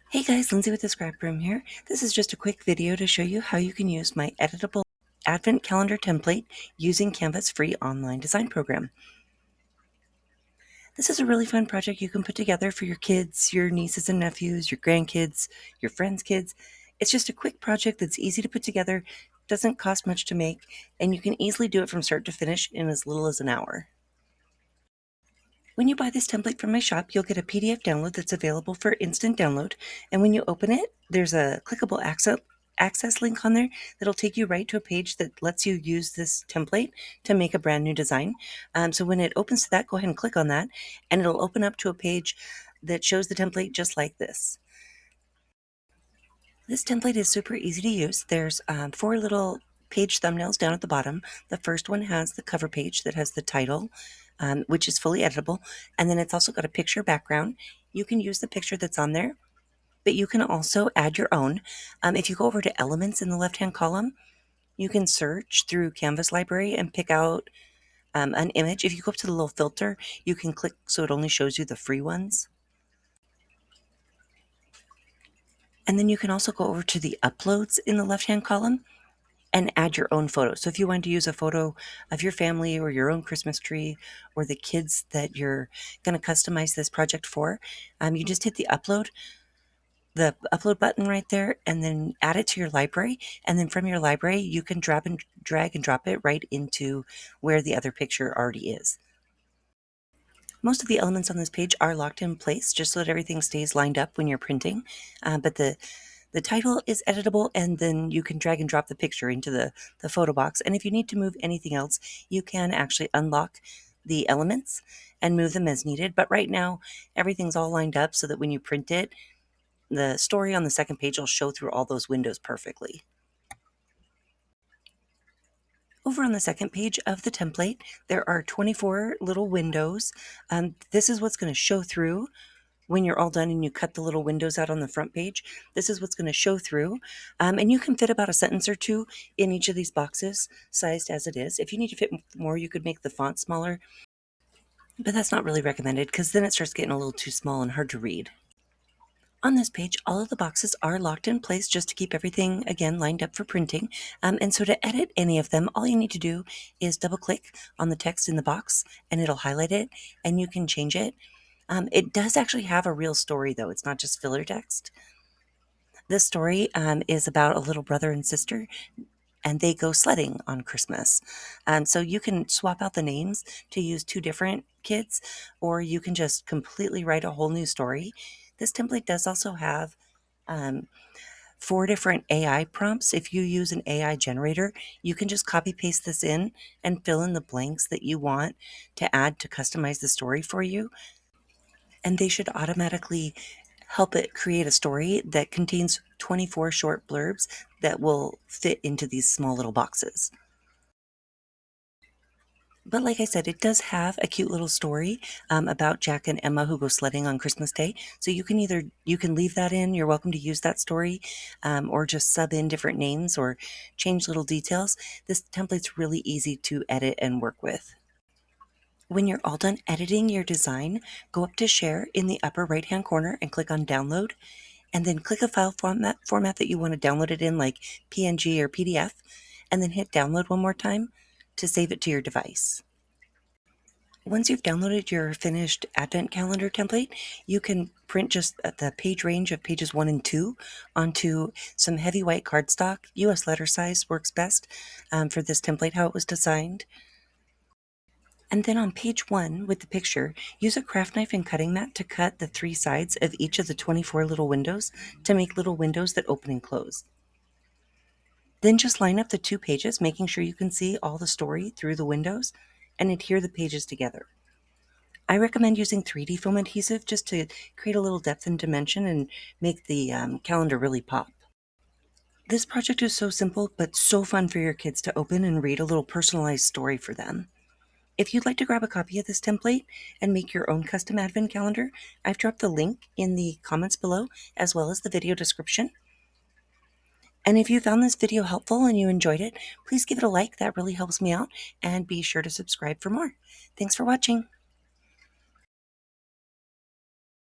Hey guys, Lindsay with the Scrap Room here. This is just a quick video to show you how you can use my Editable Advent Calendar Template using Canva's free online design program. This is a really fun project you can put together for your kids, your nieces and nephews, your grandkids, your friends' kids. It's just a quick project that's easy to put together, doesn't cost much to make, and you can easily do it from start to finish in as little as an hour. When you buy this template from my shop, you'll get a PDF download that's available for instant download. And when you open it, there's a clickable access link on there that'll take you right to a page that lets you use this template to make a brand new design. So when it opens to that, go ahead and click on that, and it'll open up to a page that shows the template just like this. This template is super easy to use. There's 4 little page thumbnails down at the bottom. The first one has the cover page that has the title, which is fully editable, and then it's also got a picture background. You can use the picture that's on there, but you can also add your own. If you go over to Elements in the left-hand column, you can search through Canvas library and pick out an image. If you go up to the little filter, you can click so it only shows you the free ones. And then you can also go over to the Uploads in the left-hand column and add your own photo. So if you wanted to use a photo of your family or your own Christmas tree or the kids that you're going to customize this project for, you just hit the upload button right there and then add it to your library. And then from your library, you can drag and drop it right into where the other picture already is. Most of the elements on this page are locked in place just so that everything stays lined up when you're printing. But the title is editable, and then you can drag and drop the picture into the photo box. And if you need to move anything else, you can actually unlock the elements and move them as needed. But right now, everything's all lined up so that when you print it, the story on the second page will show through all those windows perfectly. Over on the second page of the template, there are 24 little windows. This is what's going to show through when you're all done and you cut the little windows out on the front page. This is what's going to show through. And you can fit about a sentence or two in each of these boxes, sized as it is. If you need to fit more, you could make the font smaller, but that's not really recommended because then it starts getting a little too small and hard to read. On this page, all of the boxes are locked in place just to keep everything, again, lined up for printing. And so to edit any of them, all you need to do is double click on the text in the box and it'll highlight it and you can change it. It does actually have a real story, though. It's not just filler text. This story is about a little brother and sister, and they go sledding on Christmas. So you can swap out the names to use 2 different kids, or you can just completely write a whole new story. This template does also have 4 different AI prompts. If you use an AI generator, you can just copy paste this in and fill in the blanks that you want to add to customize the story for you. And they should automatically help it create a story that contains 24 short blurbs that will fit into these small little boxes. But like I said, it does have a cute little story about Jack and Emma who go sledding on Christmas Day. So you can leave that in. You're welcome to use that story, or just sub in different names or change little details. This template's really easy to edit and work with. When you're all done editing your design, go up to Share in the upper right-hand corner and click on Download, and then click a file format that you want to download it in, like PNG or PDF, and then hit Download one more time to save it to your device. Once you've downloaded your finished Advent Calendar template, you can print just the page range of pages 1 and 2 onto some heavy white cardstock. US letter size works best for this template, how it was designed. And then on page 1 with the picture, use a craft knife and cutting mat to cut the 3 sides of each of the 24 little windows to make little windows that open and close. Then just line up the 2 pages, making sure you can see all the story through the windows, and adhere the pages together. I recommend using 3D foam adhesive just to create a little depth and dimension and make the calendar really pop. This project is so simple, but so fun for your kids to open and read a little personalized story for them. If you'd like to grab a copy of this template and make your own custom advent calendar, I've dropped the link in the comments below, as well as the video description. And if you found this video helpful and you enjoyed it, please give it a like. That really helps me out. And be sure to subscribe for more. Thanks for watching.